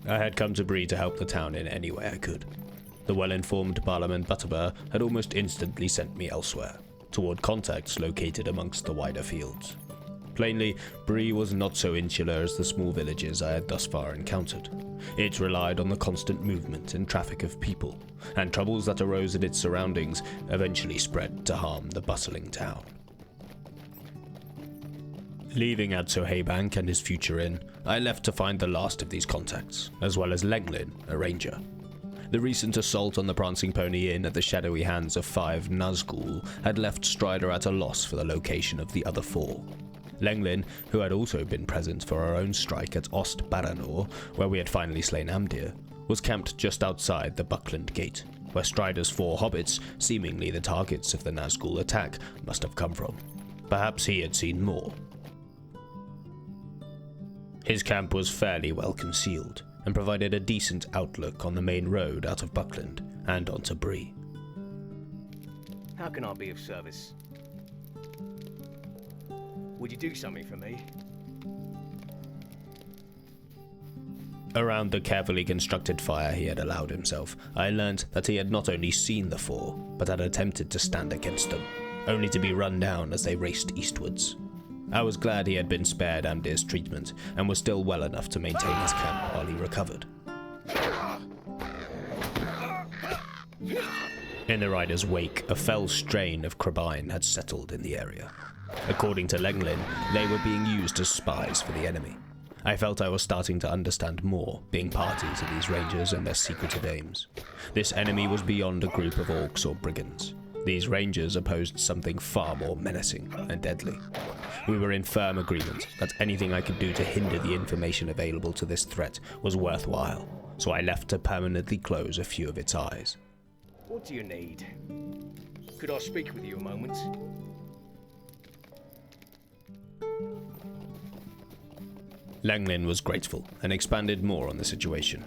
I had come to Bree to help the town in any way I could. The well-informed Barlaam Butterbur had almost instantly sent me elsewhere, toward contacts located amongst the wider fields. Plainly, Bree was not so insular as the small villages I had thus far encountered. It relied on the constant movement and traffic of people, and troubles that arose in its surroundings eventually spread to harm the bustling town. Leaving Adso Haybank and his future inn, I left to find the last of these contacts, as well as Lenglin, a ranger. The recent assault on the Prancing Pony Inn at the shadowy hands of 5 Nazgul had left Strider at a loss for the location of the other 4. Lenglin, who had also been present for our own strike at Ost Baranor, where we had finally slain Amdir, was camped just outside the Buckland gate, where Strider's 4 hobbits, seemingly the targets of the Nazgul attack, must have come from. Perhaps he had seen more. His camp was fairly well concealed, and provided a decent outlook on the main road out of Buckland and onto Bree. How can I be of service? Would you do something for me? Around the carefully constructed fire he had allowed himself, I learnt that he had not only seen the 4, but had attempted to stand against them, only to be run down as they raced eastwards. I was glad he had been spared Amdir's treatment, and was still well enough to maintain his camp while he recovered. In the rider's wake, a fell strain of Crabine had settled in the area. According to Lenglin, they were being used as spies for the enemy. I felt I was starting to understand more, being party to these rangers and their secretive aims. This enemy was beyond a group of orcs or brigands. These rangers opposed something far more menacing and deadly. We were in firm agreement that anything I could do to hinder the information available to this threat was worthwhile, so I left to permanently close a few of its eyes. What do you need? Could I speak with you a moment? Lenglin was grateful and expanded more on the situation.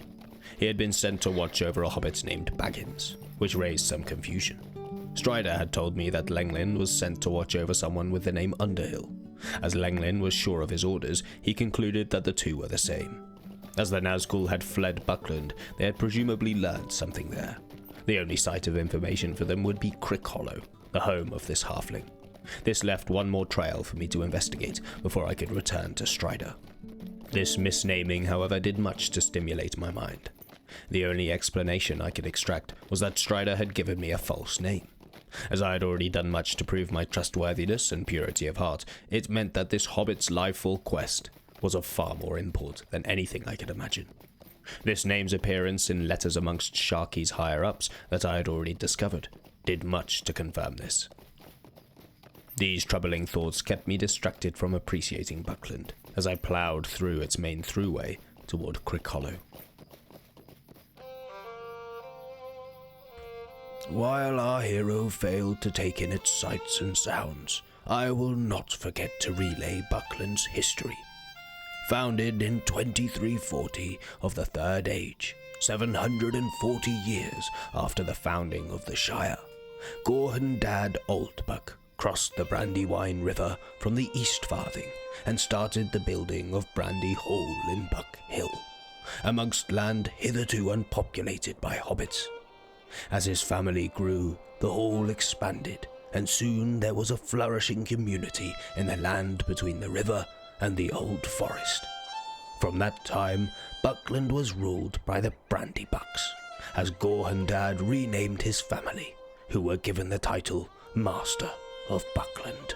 He had been sent to watch over a hobbit named Baggins, which raised some confusion. Strider had told me that Lenglin was sent to watch over someone with the name Underhill. As Lenglin was sure of his orders, he concluded that the two were the same. As the Nazgul had fled Buckland, they had presumably learned something there. The only site of information for them would be Crick Hollow, the home of this halfling. This left one more trail for me to investigate before I could return to Strider. This misnaming, however, did much to stimulate my mind. The only explanation I could extract was that Strider had given me a false name. As I had already done much to prove my trustworthiness and purity of heart, it meant that this hobbit's liveful quest was of far more import than anything I could imagine. This name's appearance in letters amongst Sharkey's higher-ups that I had already discovered did much to confirm this. These troubling thoughts kept me distracted from appreciating Buckland as I ploughed through its main throughway toward Crick Hollow. While our hero failed to take in its sights and sounds, I will not forget to relay Buckland's history. Founded in 2340 of the Third Age, 740 years after the founding of the Shire, Gorhendad Oldbuck crossed the Brandywine River from the East Farthing and started the building of Brandy Hall in Buck Hill, amongst land hitherto unpopulated by hobbits. As his family grew, the hall expanded, and soon there was a flourishing community in the land between the river and the old forest. From that time, Buckland was ruled by the Brandybucks, as Gorhendad renamed his family, who were given the title Master of Buckland.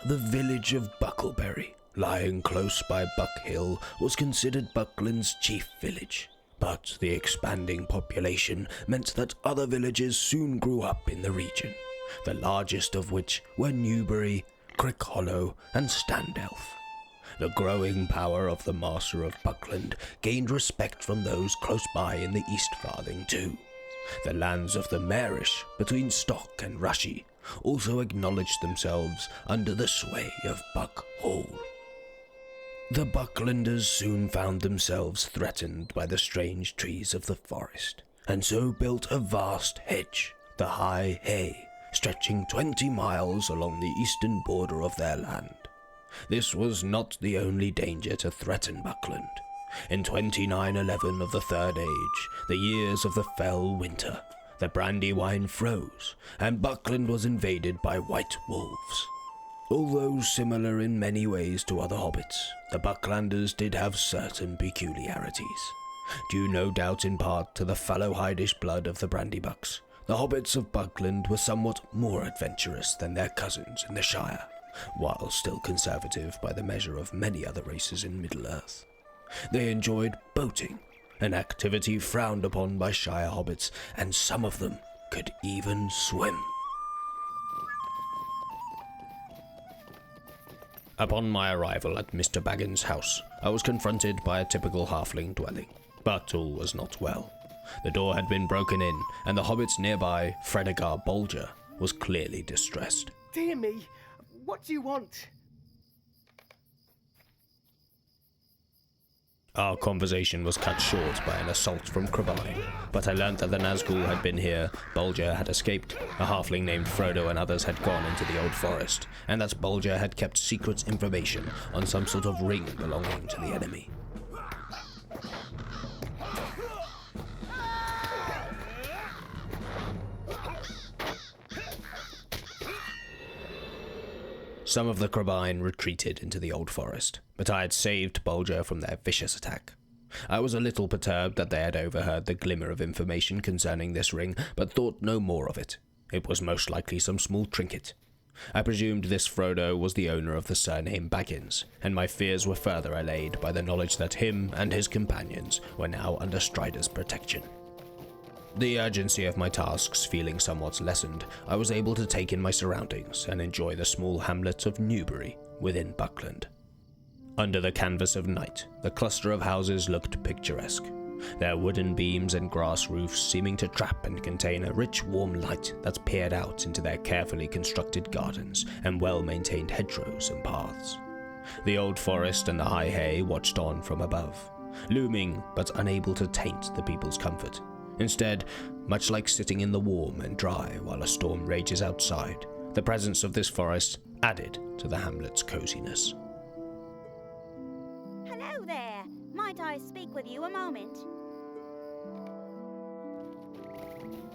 The village of Buckleberry, lying close by Buck Hill, was considered Buckland's chief village. But the expanding population meant that other villages soon grew up in the region, the largest of which were Newbury, Crick Hollow, and Standelf. The growing power of the Master of Buckland gained respect from those close by in the East Farthing too. The lands of the Marish, between Stock and Rushy, also acknowledged themselves under the sway of Buck Hall. The Bucklanders soon found themselves threatened by the strange trees of the forest, and so built a vast hedge, the High Hay, stretching 20 miles along the eastern border of their land. This was not the only danger to threaten Buckland. In 2911 of the Third Age, the years of the fell winter, the Brandywine froze, and Buckland was invaded by white wolves. Although similar in many ways to other hobbits, the Bucklanders did have certain peculiarities. Due no doubt in part to the fallow-hidish blood of the Brandybucks, the hobbits of Buckland were somewhat more adventurous than their cousins in the Shire, while still conservative by the measure of many other races in Middle-earth. They enjoyed boating, an activity frowned upon by Shire hobbits, and some of them could even swim. Upon my arrival at Mr. Baggins' house, I was confronted by a typical halfling dwelling, but all was not well. The door had been broken in, and the hobbits nearby, Fredegar Bolger, was clearly distressed. Dear me, what do you want? Our conversation was cut short by an assault from Crabine, but I learnt that the Nazgul had been here, Bolger had escaped, a halfling named Frodo and others had gone into the Old Forest, and that Bolger had kept secret information on some sort of ring belonging to the enemy. Some of the Crabine retreated into the Old Forest, but I had saved Bolger from their vicious attack. I was a little perturbed that they had overheard the glimmer of information concerning this ring, but thought no more of it. It was most likely some small trinket. I presumed this Frodo was the owner of the surname Baggins, and my fears were further allayed by the knowledge that him and his companions were now under Strider's protection. The urgency of my tasks feeling somewhat lessened, I was able to take in my surroundings and enjoy the small hamlet of Newbury within Buckland. Under the canvas of night, the cluster of houses looked picturesque, their wooden beams and grass roofs seeming to trap and contain a rich warm light that peered out into their carefully constructed gardens and well-maintained hedgerows and paths. The Old Forest and the high hay watched on from above, looming but unable to taint the people's comfort. Instead, much like sitting in the warm and dry while a storm rages outside, the presence of this forest added to the hamlet's coziness. Hello there. Might I speak with you a moment?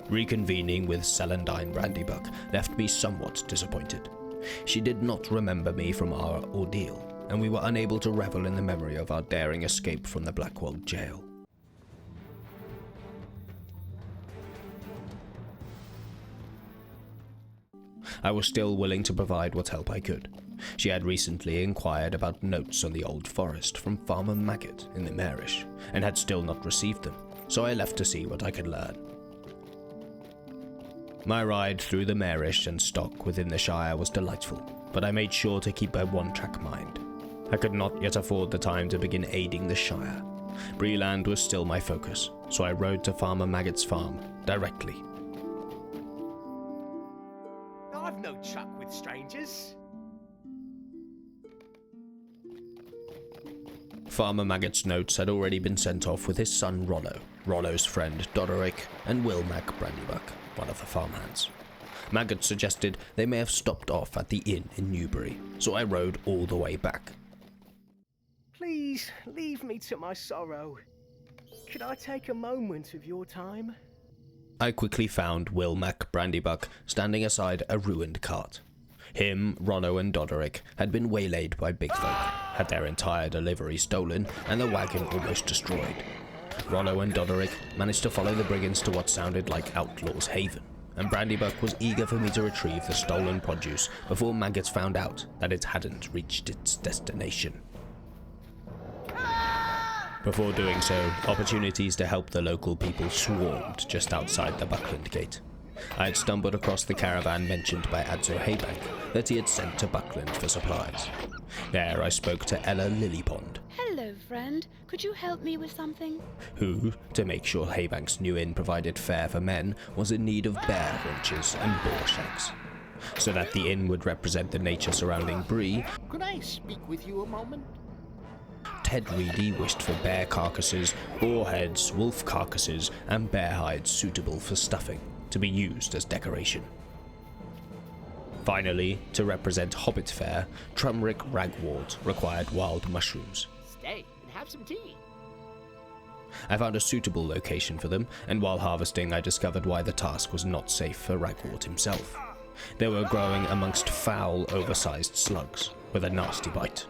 Reconvening with Celandine Brandybuck left me somewhat disappointed. She did not remember me from our ordeal, and we were unable to revel in the memory of our daring escape from the Blackwall jail. I was still willing to provide what help I could. She had recently inquired about notes on the Old Forest from Farmer Maggot in the Marish, and had still not received them, so I left to see what I could learn. My ride through the Marish and stock within the Shire was delightful, but I made sure to keep a one-track mind. I could not yet afford the time to begin aiding the Shire. Breeland was still my focus, so I rode to Farmer Maggot's farm directly. I've no chuck with strangers. Farmer Maggot's notes had already been sent off with his son Rollo, Rollo's friend Doderick, and Will Mac Brandybuck, one of the farmhands. Maggot suggested they may have stopped off at the inn in Newbury, so I rode all the way back. Please, leave me to my sorrow. Could I take a moment of your time? I quickly found Will Mac Brandybuck standing aside a ruined cart. Him, Rollo, and Doderick had been waylaid by big folk, had their entire delivery stolen, and the wagon almost destroyed. Rollo and Doderick managed to follow the brigands to what sounded like Outlaw's Haven, and Brandybuck was eager for me to retrieve the stolen produce before Maggots found out that it hadn't reached its destination. Before doing so, opportunities to help the local people swarmed just outside the Buckland gate. I had stumbled across the caravan mentioned by Adzo Haybank that he had sent to Buckland for supplies. There I spoke to Ella Lilypond. Hello, friend. Could you help me with something? Who, to make sure Haybank's new inn provided fare for men, was in need of bear haunches and boar shacks. So that the inn would represent the nature surrounding Bree, Could I speak with you a moment? Ted Reedy wished for bear carcasses, boar heads, wolf carcasses, and bear hides suitable for stuffing, to be used as decoration. Finally, to represent hobbit fare, Trumrick Ragwort required wild mushrooms. Stay and have some tea. I found a suitable location for them, and while harvesting I discovered why the task was not safe for Ragwort himself. They were growing amongst foul, oversized slugs, with a nasty bite.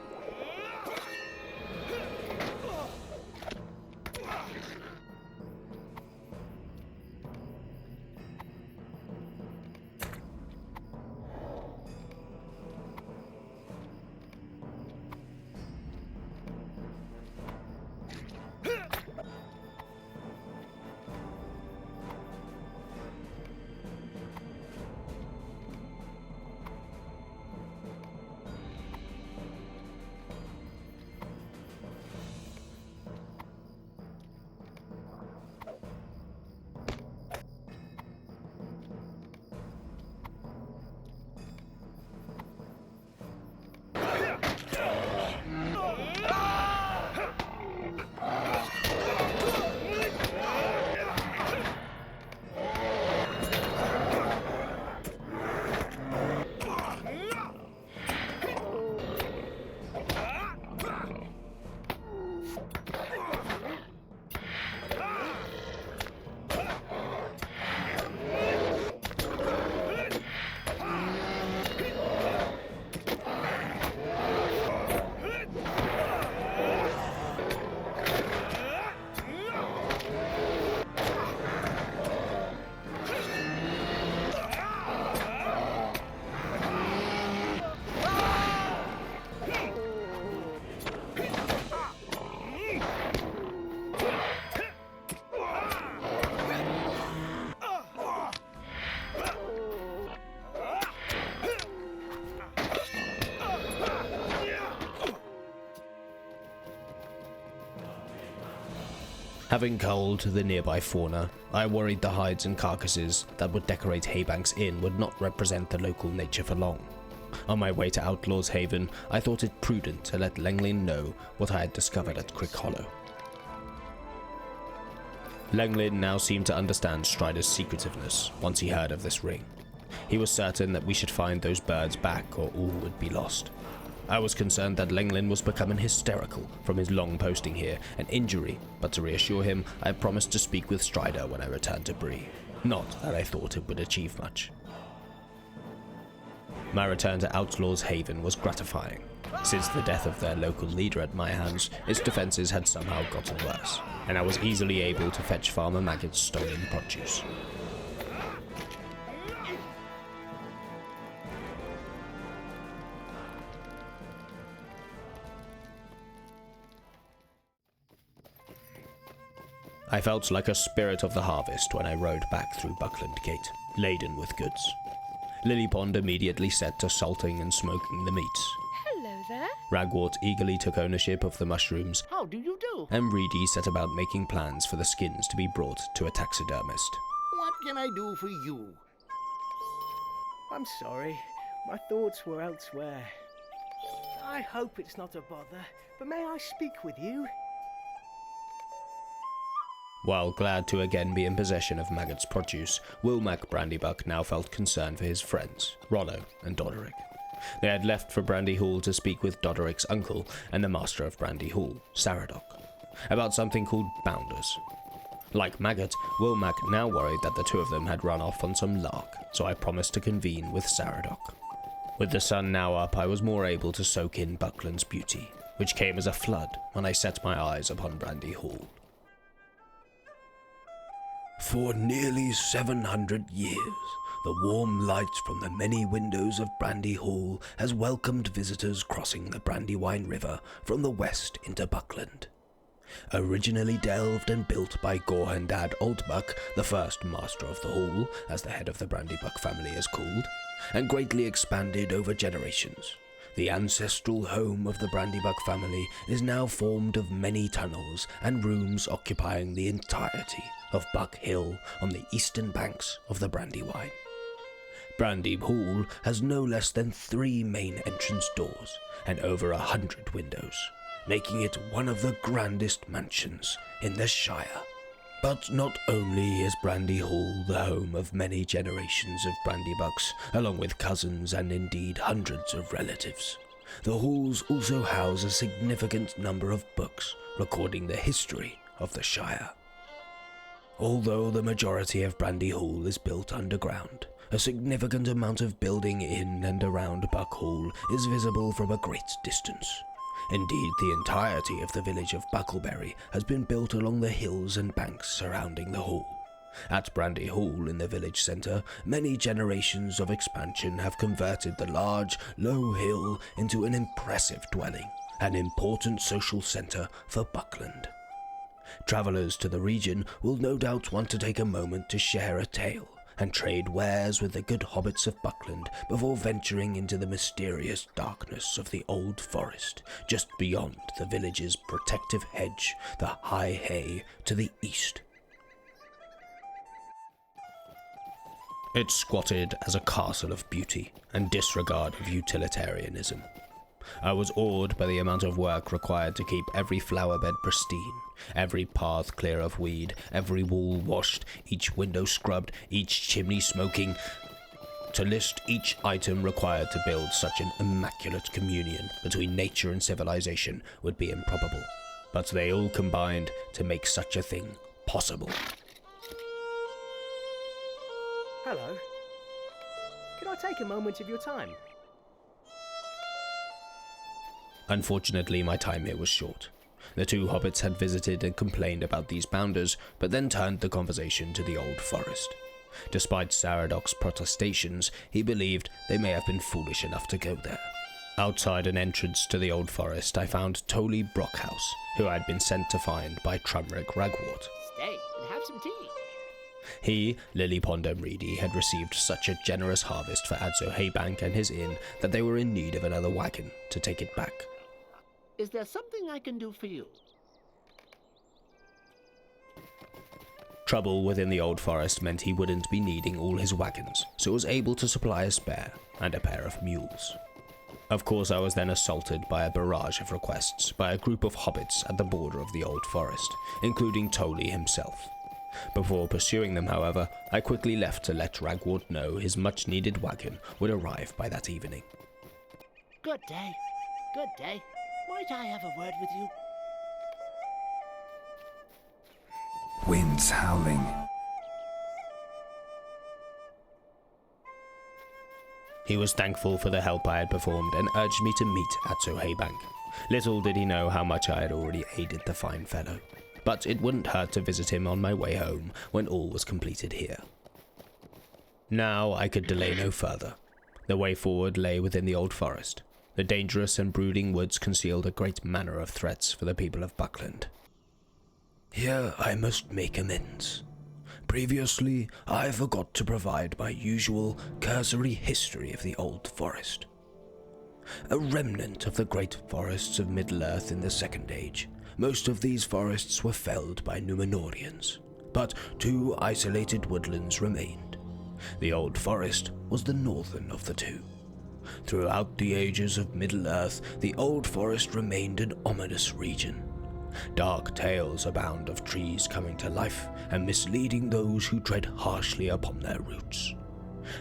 Having culled the nearby fauna, I worried the hides and carcasses that would decorate Haybank's Inn would not represent the local nature for long. On my way to Outlaw's Haven, I thought it prudent to let Lenglin know what I had discovered at Crick Hollow. Lenglin now seemed to understand Strider's secretiveness once he heard of this ring. He was certain that we should find those birds back or all would be lost. I was concerned that Lenglin was becoming hysterical from his long posting here and injury, but to reassure him, I promised to speak with Strider when I returned to Bree. Not that I thought it would achieve much. My return to Outlaw's Haven was gratifying. Since the death of their local leader at my hands, its defenses had somehow gotten worse, and I was easily able to fetch Farmer Maggot's stolen produce. I felt like a spirit of the harvest when I rode back through Buckland Gate, laden with goods. Lilypond immediately set to salting and smoking the meats. Hello there. Ragwort eagerly took ownership of the mushrooms, How do you do? and Reedy set about making plans for the skins to be brought to a taxidermist. What can I do for you? I'm sorry. My thoughts were elsewhere. I hope it's not a bother, but may I speak with you? While glad to again be in possession of Maggot's produce, Wilmac Brandybuck now felt concern for his friends, Rollo and Doderick. They had left for Brandy Hall to speak with Doderick's uncle and the master of Brandy Hall, Saradoc, about something called bounders. Like Maggot, Wilmac now worried that the two of them had run off on some lark, so I promised to convene with Saradoc. With the sun now up, I was more able to soak in Buckland's beauty, which came as a flood when I set my eyes upon Brandy Hall. For nearly 700 years, the warm light from the many windows of Brandy Hall has welcomed visitors crossing the Brandywine River from the west into Buckland. Originally delved and built by Gorhendad Oldbuck, the first master of the hall, as the head of the Brandybuck family is called, and greatly expanded over generations, the ancestral home of the Brandybuck family is now formed of many tunnels and rooms occupying the entirety of Buck Hill on the eastern banks of the Brandywine. Brandy Hall has no less than 3 main entrance doors and over 100 windows, making it one of the grandest mansions in the Shire. But not only is Brandy Hall the home of many generations of Brandybucks, along with cousins and indeed hundreds of relatives, the halls also house a significant number of books recording the history of the Shire. Although the majority of Brandy Hall is built underground, a significant amount of building in and around Buck Hall is visible from a great distance. Indeed, the entirety of the village of Buckleberry has been built along the hills and banks surrounding the hall. At Brandy Hall in the village centre, many generations of expansion have converted the large, low hill into an impressive dwelling, an important social centre for Buckland. Travellers to the region will no doubt want to take a moment to share a tale and trade wares with the good hobbits of Buckland before venturing into the mysterious darkness of the old forest just beyond the village's protective hedge, the high hay to the east. It squatted as a castle of beauty and disregard of utilitarianism. I was awed by the amount of work required to keep every flower bed pristine, every path clear of weed, every wall washed, each window scrubbed, each chimney smoking. To list each item required to build such an immaculate communion between nature and civilization would be improbable, but they all combined to make such a thing possible. Hello. Could I take a moment of your time? Unfortunately, my time here was short. The two hobbits had visited and complained about these bounders, but then turned the conversation to the old forest. Despite Saradoc's protestations, he believed they may have been foolish enough to go there. Outside an entrance to the old forest, I found Tolly Brockhouse, who I had been sent to find by Trumrick Ragwort. Stay and have some tea. He, Lillipond and Reedy, had received such a generous harvest for Adso Haybank and his inn that they were in need of another wagon to take it back. Is there something I can do for you? Trouble within the old forest meant he wouldn't be needing all his wagons, so was able to supply a spare and a pair of mules. Of course, I was then assaulted by a barrage of requests by a group of hobbits at the border of the old forest, including Tolly himself. Before pursuing them, however, I quickly left to let Ragwort know his much-needed wagon would arrive by that evening. Good day. Good day. Might I have a word with you? Winds howling. He was thankful for the help I had performed and urged me to meet Adso Haybank. Little did he know how much I had already aided the fine fellow, but it wouldn't hurt to visit him on my way home when all was completed here. Now I could delay no further. The way forward lay within the old forest. The dangerous and brooding woods concealed a great manner of threats for the people of Buckland. Here I must make amends. Previously, I forgot to provide my usual cursory history of the old forest. A remnant of the great forests of Middle-earth in the Second Age, most of these forests were felled by Númenóreans, but 2 isolated woodlands remained. The old forest was the northern of the 2. Throughout the ages of Middle-earth, the old forest remained an ominous region. Dark tales abound of trees coming to life and misleading those who tread harshly upon their roots.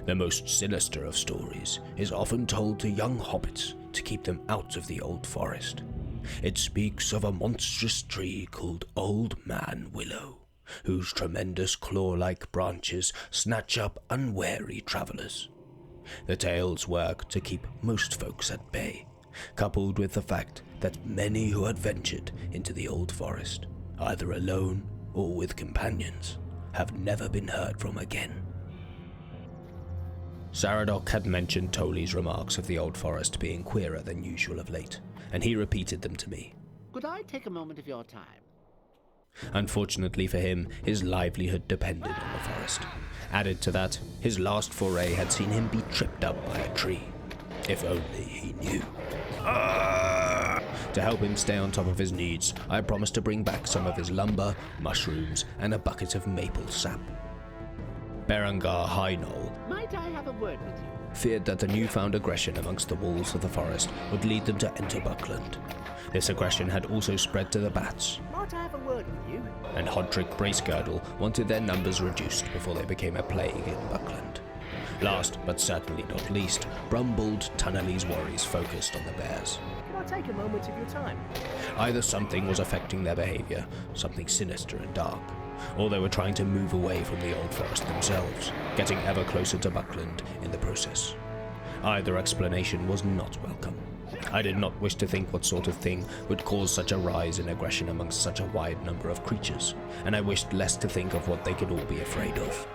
The most sinister of stories is often told to young hobbits to keep them out of the old forest. It speaks of a monstrous tree called Old Man Willow, whose tremendous claw-like branches snatch up unwary travellers. The tales work to keep most folks at bay, coupled with the fact that many who had ventured into the old forest, either alone or with companions, have never been heard from again. Saradoc had mentioned Tolly's remarks of the old forest being queerer than usual of late, and he repeated them to me. Could I take a moment of your time? Unfortunately for him, his livelihood depended on the forest. Added to that, his last foray had seen him be tripped up by a tree. If only he knew. To help him stay on top of his needs, I promised to bring back some of his lumber, mushrooms, and a bucket of maple sap. Berengar Highnall Might I have a word with you? feared that the newfound aggression amongst the walls of the forest would lead them to enter Buckland. This aggression had also spread to the bats, Might I have a word with you? and Hodrick Bracegirdle wanted their numbers reduced before they became a plague in Buckland. Last, but certainly not least, Brumbold Tunnelly's worries focused on the bears. Can I Take a moment of your time. Either something was affecting their behavior, something sinister and dark, or they were trying to move away from the Old Forest themselves, getting ever closer to Buckland in the process. Either explanation was not welcome. I did not wish to think what sort of thing would cause such a rise in aggression amongst such a wide number of creatures, and I wished less to think of what they could all be afraid of.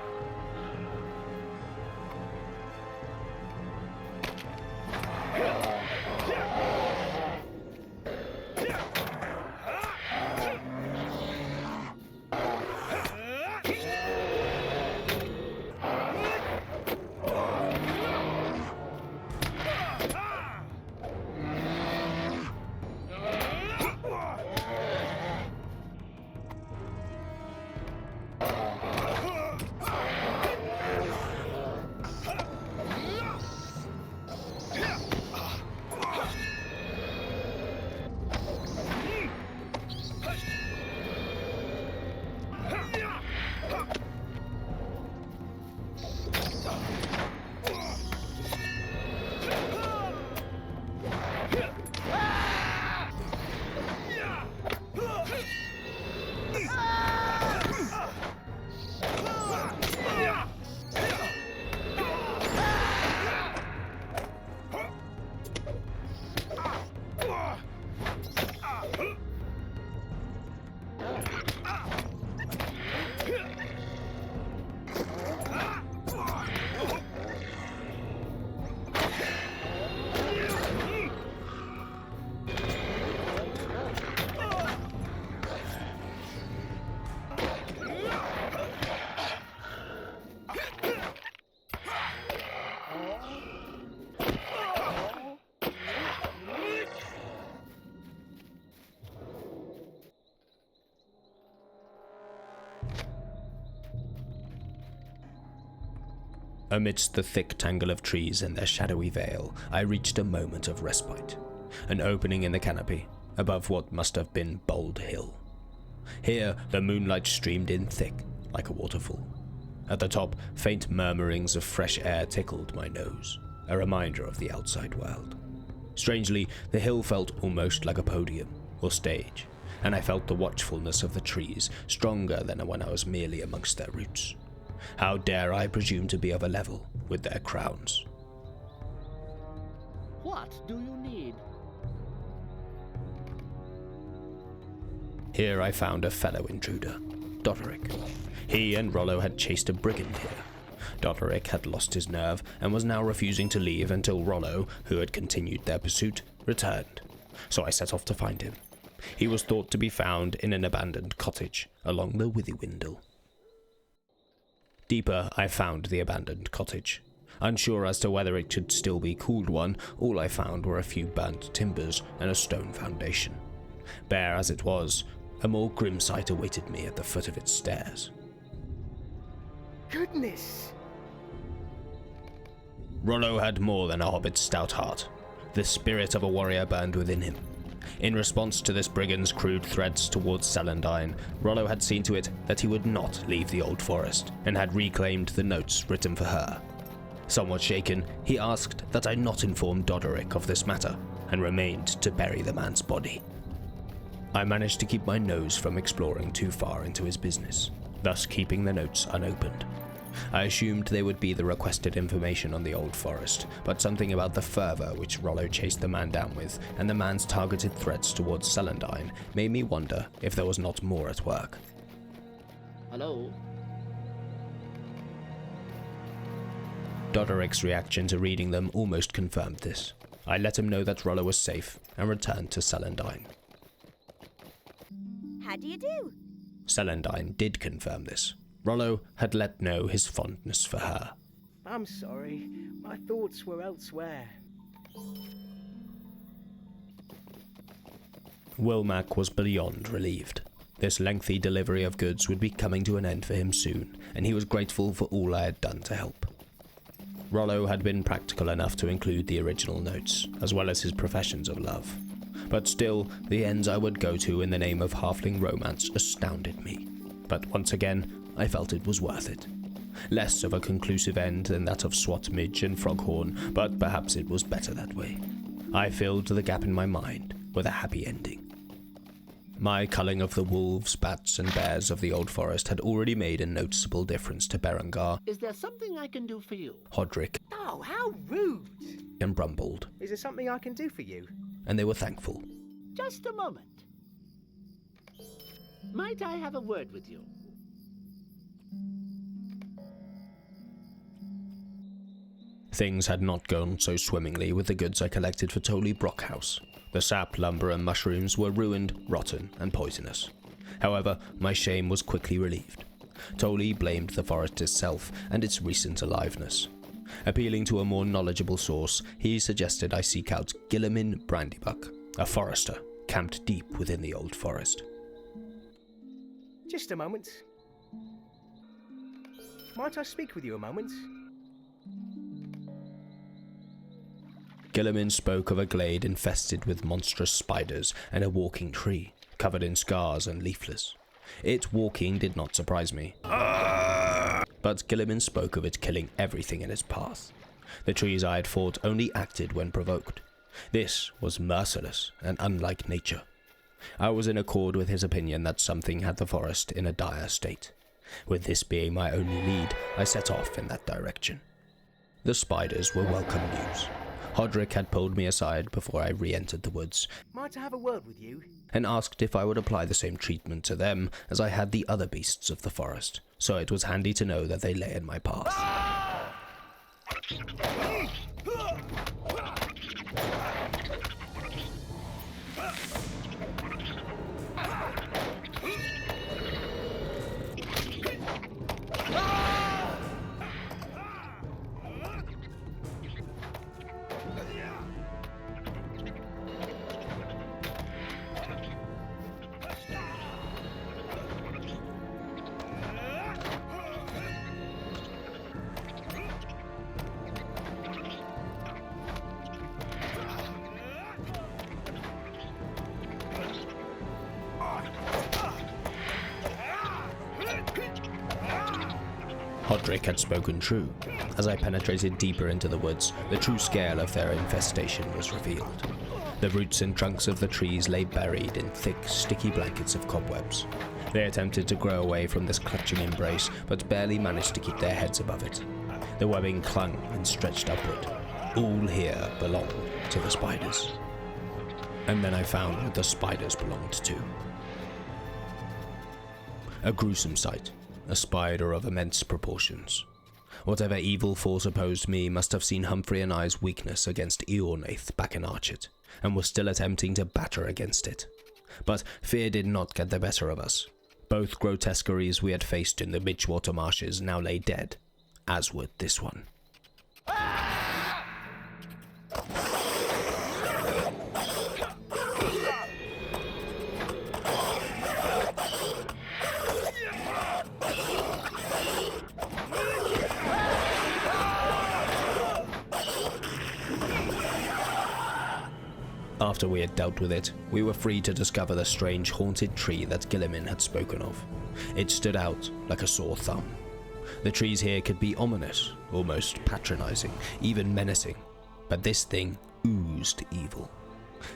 Amidst the thick tangle of trees and their shadowy veil, I reached a moment of respite. An opening in the canopy, above what must have been Bold Hill. Here, the moonlight streamed in thick, like a waterfall. At the top, faint murmurings of fresh air tickled my nose, a reminder of the outside world. Strangely, the hill felt almost like a podium, or stage, and I felt the watchfulness of the trees stronger than when I was merely amongst their roots. How dare I presume to be of a level with their crowns? What do you need? Here I found a fellow intruder, Doderick. He and Rollo had chased a brigand here. Doderick had lost his nerve and was now refusing to leave until Rollo, who had continued their pursuit, returned. So I set off to find him. He was thought to be found in an abandoned cottage along the Withywindle. Deeper, I found the abandoned cottage. Unsure as to whether it should still be called one, all I found were a few burnt timbers and a stone foundation. Bare as it was, a more grim sight awaited me at the foot of its stairs. Goodness! Rollo had more than a hobbit's stout heart. The spirit of a warrior burned within him. In response to this brigand's crude threats towards Celandine, Rollo had seen to it that he would not leave the Old Forest, and had reclaimed the notes written for her. Somewhat shaken, he asked that I not inform Doderick of this matter, and remained to bury the man's body. I managed to keep my nose from exploring too far into his business, thus keeping the notes unopened. I assumed they would be the requested information on the Old Forest, but something about the fervor which Rollo chased the man down with, and the man's targeted threats towards Celandine, made me wonder if there was not more at work. Hello? Doderick's reaction to reading them almost confirmed this. I let him know that Rollo was safe, and returned to Celandine. How do you do? Celandine did confirm this. Rollo had let know his fondness for her. I'm sorry. My thoughts were elsewhere. Wilmac was beyond relieved. This lengthy delivery of goods would be coming to an end for him soon, and he was grateful for all I had done to help. Rollo had been practical enough to include the original notes, as well as his professions of love. But still, the ends I would go to in the name of halfling romance astounded me. But once again, I felt it was worth it. Less of a conclusive end than that of Swat Midge and Froghorn, but perhaps it was better that way. I filled the gap in my mind with a happy ending. My culling of the wolves, bats, and bears of the old forest had already made a noticeable difference to Berengar, Is there something I can do for you? Hodrick, Oh, how rude! and Brumbold, Is there something I can do for you? and they were thankful. Just a moment. Might I have a word with you? Things had not gone so swimmingly with the goods I collected for Tolly Brockhouse. The sap, lumber, and mushrooms were ruined, rotten, and poisonous. However, my shame was quickly relieved. Tolly blamed the forest itself and its recent aliveness. Appealing to a more knowledgeable source, he suggested I seek out Gilliman Brandybuck, a forester camped deep within the old forest. Just a moment. Might I speak with you a moment? Gilliman spoke of a glade infested with monstrous spiders and a walking tree, covered in scars and leafless. It walking did not surprise me. But Gilliman spoke of it killing everything in its path. The trees I had fought only acted when provoked. This was merciless and unlike nature. I was in accord with his opinion that something had the forest in a dire state. With this being my only lead, I set off in that direction. The spiders were welcome news. Hodrick had pulled me aside before I re-entered the woods, Might I have a word with you? and asked if I would apply the same treatment to them as I had the other beasts of the forest, so it was handy to know that they lay in my path. Hodrick had spoken true. As I penetrated deeper into the woods, the true scale of their infestation was revealed. The roots and trunks of the trees lay buried in thick, sticky blankets of cobwebs. They attempted to grow away from this clutching embrace, but barely managed to keep their heads above it. The webbing clung and stretched upward. All here belonged to the spiders. And then I found what the spiders belonged to. A gruesome sight. A spider of immense proportions. Whatever evil force opposed me must have seen Humphrey and I's weakness against Eornaith back in Archet, and was still attempting to batter against it. But fear did not get the better of us. Both grotesqueries we had faced in the Midgewater marshes now lay dead, as would this one. After we had dealt with it, we were free to discover the strange haunted tree that Gilliman had spoken of. It stood out like a sore thumb. The trees here could be ominous, almost patronizing, even menacing, but this thing oozed evil.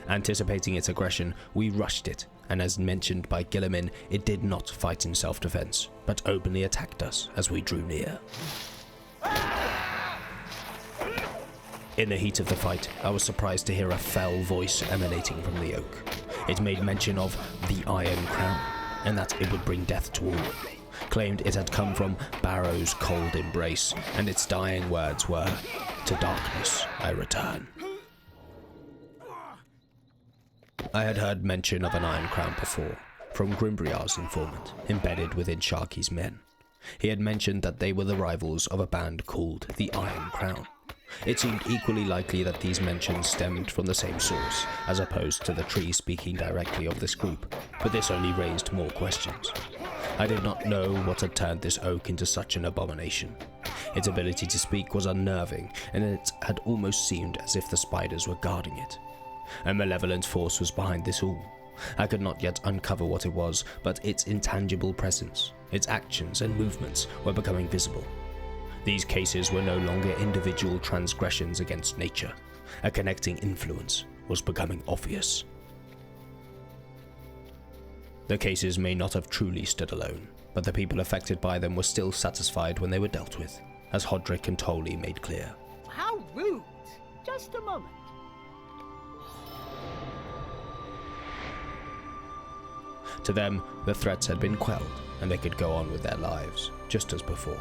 Anticipating its aggression, we rushed it, and as mentioned by Gilliman, it did not fight in self-defense, but openly attacked us as we drew near. In the heat of the fight, I was surprised to hear a fell voice emanating from the oak. It made mention of the Iron Crown, and that it would bring death to all. Claimed it had come from Barrow's cold embrace, and its dying words were, "To darkness I return." I had heard mention of an Iron Crown before, from Grimbriar's informant, embedded within Sharky's men. He had mentioned that they were the rivals of a band called the Iron Crown. It seemed equally likely that these mentions stemmed from the same source, as opposed to the tree speaking directly of this group, but this only raised more questions. I did not know what had turned this oak into such an abomination. Its ability to speak was unnerving, and it had almost seemed as if the spiders were guarding it. A malevolent force was behind this all. I could not yet uncover what it was, but its intangible presence, its actions and movements were becoming visible. These cases were no longer individual transgressions against nature. A connecting influence was becoming obvious. The cases may not have truly stood alone, but the people affected by them were still satisfied when they were dealt with, as Hodrick and Tolly made clear. How rude! Just a moment. To them, the threats had been quelled, and they could go on with their lives, just as before.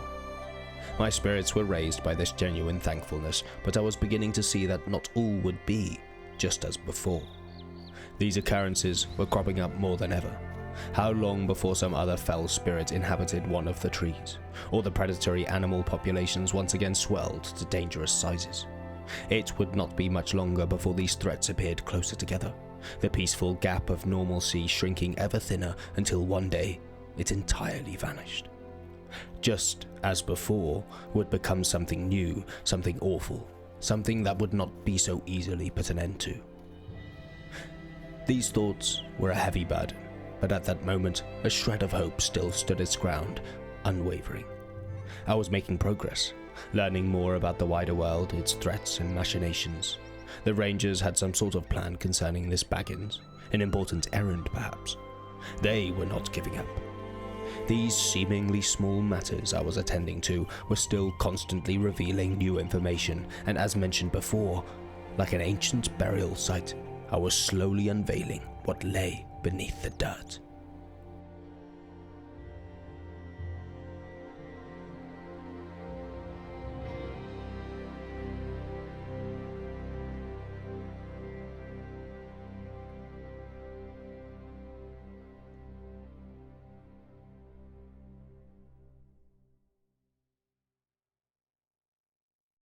My spirits were raised by this genuine thankfulness, but I was beginning to see that not all would be just as before. These occurrences were cropping up more than ever. How long before some other fell spirit inhabited one of the trees, or the predatory animal populations once again swelled to dangerous sizes? It would not be much longer before these threats appeared closer together, the peaceful gap of normalcy shrinking ever thinner until one day it entirely vanished. Just as before would become something new, something awful, something that would not be so easily put an end to. These thoughts were a heavy burden, but at that moment a shred of hope still stood its ground, unwavering. I was making progress, learning more about the wider world, its threats and machinations. The Rangers had some sort of plan concerning this Baggins, an important errand perhaps. They were not giving up. These seemingly small matters I was attending to were still constantly revealing new information, and as mentioned before, like an ancient burial site, I was slowly unveiling what lay beneath the dirt.